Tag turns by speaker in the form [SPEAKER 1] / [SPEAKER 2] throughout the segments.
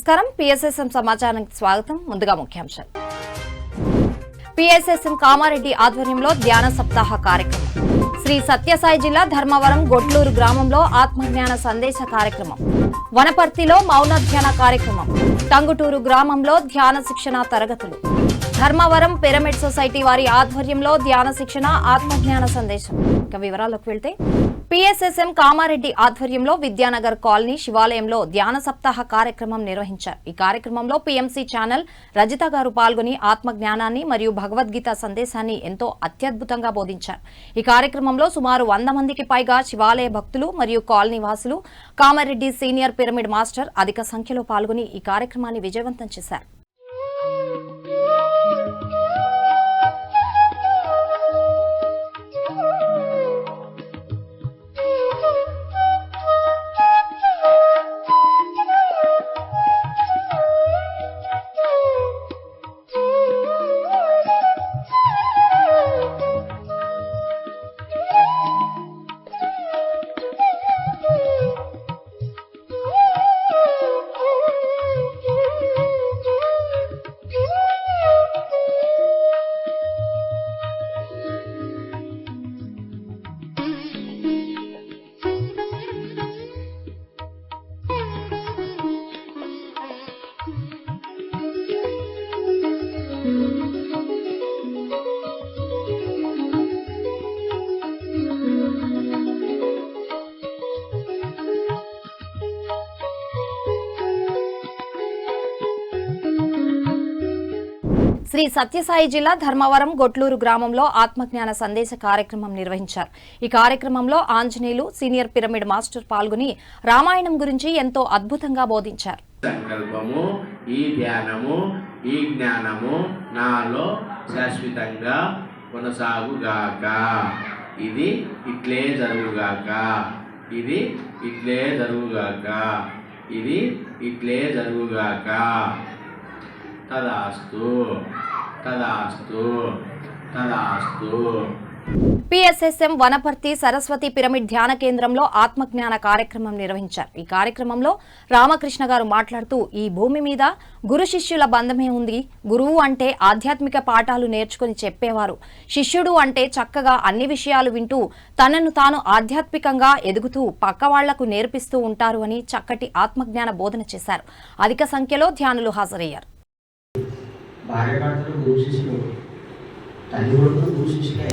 [SPEAKER 1] నమస్కారం పిఎస్ఎస్ఎం సమాచారానికి స్వాగతం. ముందుగా ముఖ్యాంశాలు. పిఎస్ఎస్ఎం కామారెడ్డి ఆధ్వర్యంలో ధ్యాన సప్తాహ కార్యక్రమం. శ్రీ సత్యసాయి జిల్లా ధర్మవరం గొట్లూరు గ్రామంలో ఆత్మజ్ఞాన సందేశ కార్యక్రమం. వనపర్తిలో మౌన ధ్యాన కార్యక్రమం. టంగుటూరు గ్రామంలో ధ్యాన శిక్షణ తరగతులు. ధర్మవరం పిరమిడ్ సొసైటీ వారి ఆధ్వర్యంలో ధ్యాన శిక్షణ ఆత్మజ్ఞాన సందేశం. ఇక వివరాల్లోకి వెళ్తే పిఎస్ఎస్ఎం కామారెడ్డి ఆధ్వర్యంలో విద్యానగర్ కాలనీ శివాలయంలో ధ్యాన సప్తాహ కార్యక్రమం నిర్వహించారు. ఈ కార్యక్రమంలో పిఎంసి ఛానల్ రజిత గారు పాల్గొని ఆత్మజ్ఞానాన్ని మరియు భగవద్గీత సందేశాన్ని ఎంతో అత్యద్భుతంగా బోధించారు. ఈ కార్యక్రమంలో సుమారు 100 మందికి పైగా శివాలయ భక్తులు మరియు కాలనీ వాసులు, కామారెడ్డి సీనియర్ పిరమిడ్ మాస్టర్ అధిక సంఖ్యలో పాల్గొని ఈ కార్యక్రమాన్ని విజయవంతం చేశారు. శ్రీ సత్యసాయి జిల్లా ధర్మవరం గొట్లూరు గ్రామంలో ఆత్మజ్ఞాన సందేశ కార్యక్రమం నిర్వహించారు. ఈ కార్యక్రమంలో ఆంజనేయులు సీనియర్ పిరమిడ్ మాస్టర్ పాల్గొని రామాయణం గురించి ఎంతో అద్భుతంగా బోధించారు.
[SPEAKER 2] సంకల్పము, ఈ ధ్యానము, ఈ జ్ఞానము నాలో శాశ్వతంగా కొనసాగుగాక. ఇది ఇట్లే జరుగుగాక. ఇది ఇట్లే జరుగుగాక. ఇది ఇట్లే జరుగుగాక. తదాస్తు తదాస్తు తదాస్తు.
[SPEAKER 1] పిఎస్ఎస్ఎం వనపర్తి సరస్వతి పిరమిడ్ ధ్యాన కేంద్రంలో ఆత్మజ్ఞాన కార్యక్రమం నిర్వహించారు. ఈ కార్యక్రమంలో రామకృష్ణ గారు మాట్లాడుతూ, ఈ భూమి మీద గురు శిష్యుల బంధమే ఉంది. గురువు అంటే ఆధ్యాత్మిక పాఠాలు నేర్చుకుని చెప్పేవారు. శిష్యుడు అంటే చక్కగా అన్ని విషయాలు వింటూ తనను తాను ఆధ్యాత్మికంగా ఎదుగుతూ పక్క వాళ్లకు నేర్పిస్తూ ఉంటారు అని చక్కటి ఆత్మజ్ఞాన బోధన చేశారు. అధిక సంఖ్యలో ధ్యానులు హాజరయ్యారు.
[SPEAKER 3] భార్యాభర్తలు గురు శిష్యులు, తల్లి కొడుకులు గురు శిష్యులే.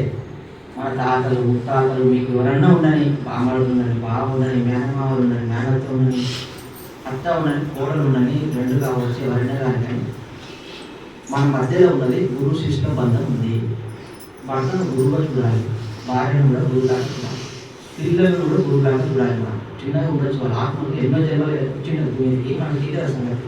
[SPEAKER 3] మన తాతలు ముత్తాతలు మీకు ఎవరన్నా ఉండని, బామ్మలు ఉండని, బావ ఉండని, మేనమామలు ఉండని, మేనత్త ఉండని, అత్త ఉండని, కోడలు ఉండని, రెండు కావచ్చు, ఎవరైనా కానీ మన మధ్యలో ఉన్నది గురు శిష్యుల బంధం ఉంది. భర్తను గురువుగా చూడాలి, భార్యను కూడా గురువులాగా చూడాలి, పిల్లలను కూడా గురువులాగా చూడాలి. మనం చిన్నగా ఉండొచ్చు, వాళ్ళ ఆత్మకు ఎన్నో జన్మలు వచ్చినది మనకి ఇదే సంగతి.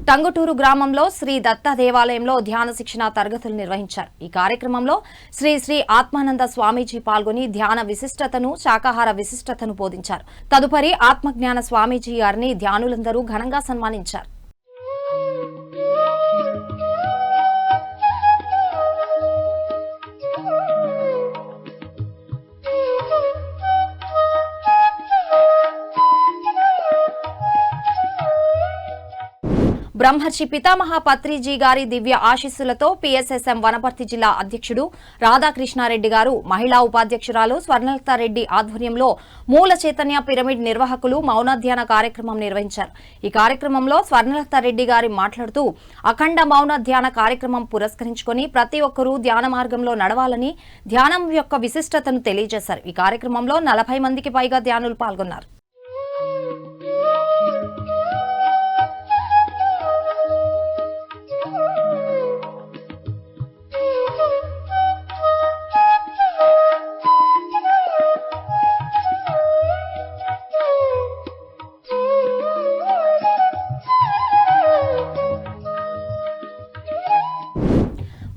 [SPEAKER 1] టంగుటూరు గ్రామంలో శ్రీ దత్త దేవాలయంలో ధ్యాన శిక్షణ తరగతులు నిర్వహించారు. ఈ కార్యక్రమంలో శ్రీ శ్రీ ఆత్మానంద స్వామీజీ పాల్గొని ధ్యాన విశిష్టతను, శాకాహార విశిష్టతను బోధించారు. తదుపరి ఆత్మజ్ఞాన స్వామీజీ గారిని ధ్యానులందరూ ఘనంగా సన్మానించారు. బ్రహ్మర్షి పితామహ పత్రిజీ గారి దివ్య ఆశీస్సులతో పిఎస్ఎస్ఎం వనపర్తి జిల్లా అధ్యక్షుడు రాధాకృష్ణారెడ్డి గారు, మహిళా ఉపాధ్యక్షురాలు స్వర్ణలతారెడ్డి ఆధ్వర్యంలో మూల చైతన్య పిరమిడ్ నిర్వాహకులు మౌనధ్యాన కార్యక్రమం నిర్వహించారు. ఈ కార్యక్రమంలో స్వర్ణలతారెడ్డి గారి మాట్లాడుతూ, అఖండ మౌన ధ్యాన కార్యక్రమం పురస్కరించుకొని ప్రతి ఒక్కరూ ధ్యాన మార్గంలో నడవాలని, ధ్యానం యొక్క విశిష్టతను తెలియజేశారు. ఈ కార్యక్రమంలో 40 మందికి పైగా ధ్యానులు పాల్గొన్నారు.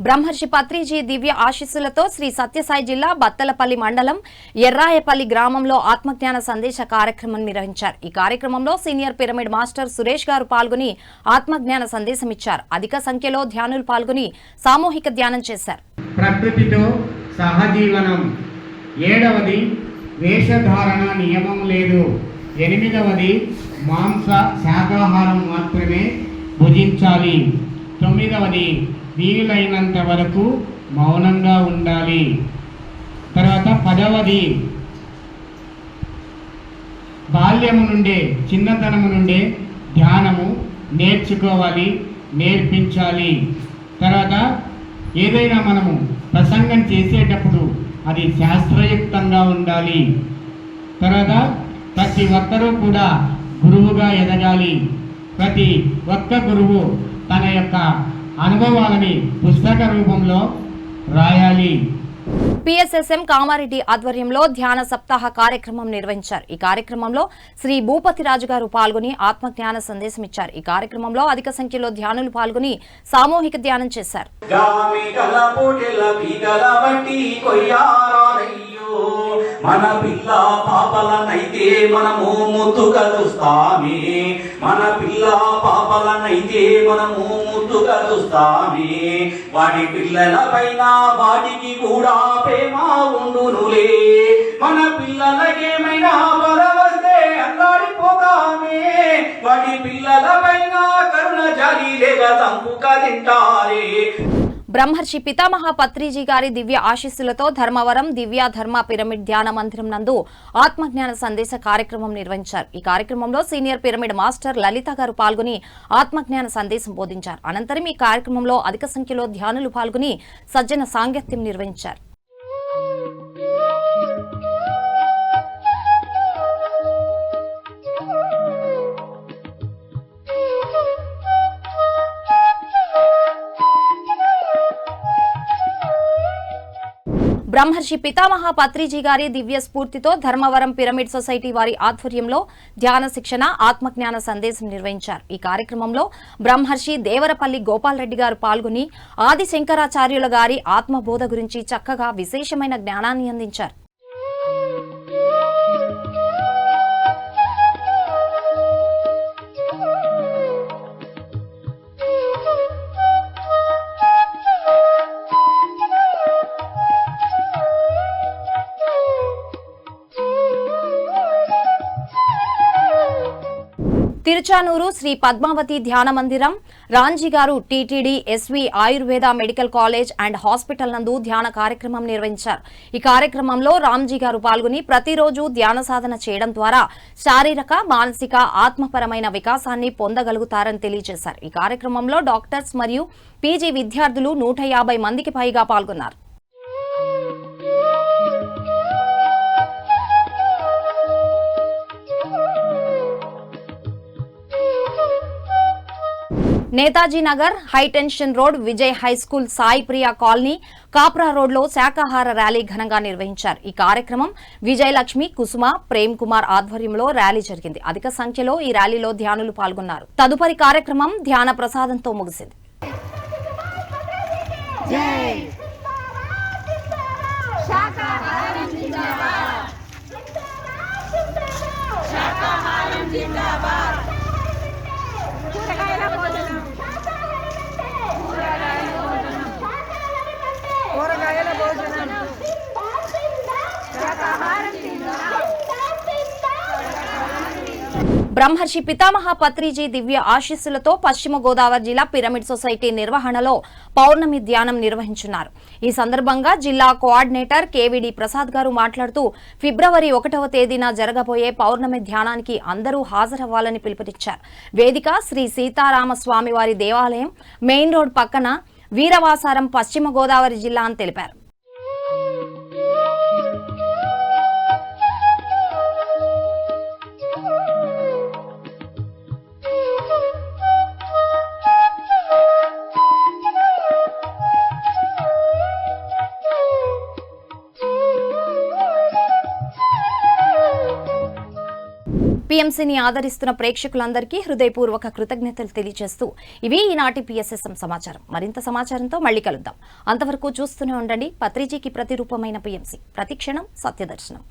[SPEAKER 1] బ్రహ్మర్షి పత్రిజీ దివ్య ఆశీస్సులతో శ్రీ సత్యసాయి జిల్లా బత్తలపల్లి మండలం ఎర్రాయపల్లి గ్రామంలో ఆత్మజ్ఞాన సందేశ కార్యక్రమం నిర్వహించారు. ఈ కార్యక్రమంలో సీనియర్ పిరమిడ్ మాస్టర్ సురేష్ గారు పాల్గొని ఆత్మజ్ఞాన సందేశం ఇచ్చారు. అధిక సంఖ్యలో ధ్యానులు పాల్గొని సామూహిక ధ్యానం చేశారు.
[SPEAKER 4] ప్రకృతితో సహజీవనం. 7వది వేషధారణ నియమం లేదు. 8వది మాంస శాకాహారం మాత్రమే భుజించాలి. 9వది వీలైనంత వరకు మౌనంగా ఉండాలి. తర్వాత 10వది బాల్యము నుండే, చిన్నతనము నుండే ధ్యానము నేర్చుకోవాలి, నేర్పించాలి. తర్వాత ఏదైనా మనము ప్రసంగం చేసేటప్పుడు అది శాస్త్రయుక్తంగా ఉండాలి. తర్వాత ప్రతి ఒక్కరూ కూడా గురువుగా ఎదగాలి. ప్రతి ఒక్క గురువు తన యొక్క అనుభవాలని పుస్తక రూపంలో రాయాలి.
[SPEAKER 1] పిఎస్ఎస్ఎం కామారెడ్డి ఆధ్వర్యంలో ధ్యాన సప్తాహ కార్యక్రమం నిర్వహించారు. ఈ కార్యక్రమంలో శ్రీ భూపతిరాజు గారు పాల్గొని ఆత్మజ్ఞాన సందేశం ఇచ్చారు. ఈ కార్యక్రమంలో అధిక సంఖ్యలో ధ్యానులు పాల్గొని సామూహిక ధ్యానం చేశారు.
[SPEAKER 5] మన పిల్ల పాపలనైతే మనము ముద్దుగా చూస్తామే, మన పిల్ల పాపలనైతే మనము ముద్దుగా చూస్తామే. వాడి పిల్లల పైన వాటికి కూడా ప్రేమ ఉండునులే. మన పిల్లలకేమైనా బలవస్తే అల్లాడిపోతామే. వాడి పిల్లల పైన కరుణ జాలి లేక చంపుక తింటారే.
[SPEAKER 1] బ్రహ్మర్షి పితామహ పత్రిజీ గారి దివ్య ఆశీస్సులతో ధర్మవరం దివ్య ధర్మ పిరమిడ్ ధ్యాన మందిరం నందు ఆత్మజ్ఞాన సందేశ కార్యక్రమం నిర్వహించారు. ఈ కార్యక్రమంలో సీనియర్ పిరమిడ్ మాస్టర్ లలిత గారు పాల్గొని ఆత్మజ్ఞాన సందేశం బోధించారు. అనంతరం ఈ కార్యక్రమంలో అధిక సంఖ్యలో ధ్యానులు పాల్గొని సజ్జన సాంగత్యం నిర్వహించారు. బ్రహ్మర్షి పితామహ పత్రిజీ గారి దివ్య స్ఫూర్తితో ధర్మవరం పిరమిడ్ సొసైటీ వారి ఆధ్వర్యంలో ధ్యాన శిక్షణ ఆత్మజ్ఞాన సందేశం నిర్వహించారు. ఈ కార్యక్రమంలో బ్రహ్మర్షి దేవరపల్లి గోపాల్ రెడ్డి గారు పాల్గొని ఆది శంకరాచార్యుల గారి ఆత్మబోధ గురించి చక్కగా విశేషమైన జ్ఞానాన్ని అందించారు. తిరుచానూరు శ్రీ పద్మావతి ధ్యాన మందిరం, రాంజీ గారు TTD SV Ayurveda medical college and hospital నందు ధ్యాన కార్యక్రమం నిర్వహించారు. ఈ కార్యక్రమంలో రాంజీ గారు పాల్గొని ప్రతిరోజు ధ్యాన సాధన చేయడం ద్వారా శారీరక, మానసిక, ఆత్మపరమైన వికాసాన్ని పొందగలుగుతారని తెలియజేశారు. ఈ కార్యక్రమంలో డాక్టర్స్ మరియు పీజీ విద్యార్థులు 150 మందికి పైగా పాల్గొన్నారు. Netaji Nagar, high tension road, Vijay high school, Sai Priya colony, Kapra రోడ్లో శాకాహార ర్యాలీ ఘనంగా నిర్వహించారు. ఈ కార్యక్రమం విజయలక్ష్మి, కుసుమ, ప్రేమ్ కుమార్ ఆధ్వర్యంలో ర్యాలీ జరిగింది. అధిక సంఖ్యలో ఈ ర్యాలీలో ధ్యానులు పాల్గొన్నారు. తదుపరి కార్యక్రమం ధ్యాన ప్రసాదంతో ముగిసింది. బ్రహ్మర్షి పితామహ పత్రిజీ దివ్య ఆశీస్సులతో పశ్చిమ గోదావరి జిల్లా పిరమిడ్ సొసైటీ నిర్వహణలో పౌర్ణమి ధ్యానం నిర్వహించున్నారు. ఈ సందర్భంగా జిల్లా కోఆర్డినేటర్ కేవీడి ప్రసాద్ గారు మాట్లాడుతూ ఫిబ్రవరి 1వ తేదీన జరగబోయే పౌర్ణమి ధ్యానానికి అందరూ హాజరవ్వాలని పిలుపునిచ్చారు. వేదిక శ్రీ సీతారామస్వామి వారి దేవాలయం, మెయిన్ రోడ్ పక్కన, వీరవాసారం, పశ్చిమ గోదావరి జిల్లా అని తెలిపారు. పీఎంసీని ఆదరిస్తున్న ప్రేక్షకులందరికీ హృదయపూర్వక కృతజ్ఞతలు తెలియజేస్తూ ఇవి ఈనాటి పిఎస్ఎస్ఎం సమాచారం. మరింత సమాచారంతో మళ్లీ కలుద్దాం. అంతవరకు చూస్తూనే ఉండండి పత్రిజీకి ప్రతిరూపమైన పీఎంసీ. ప్రతిక్షణం సత్యదర్శనం.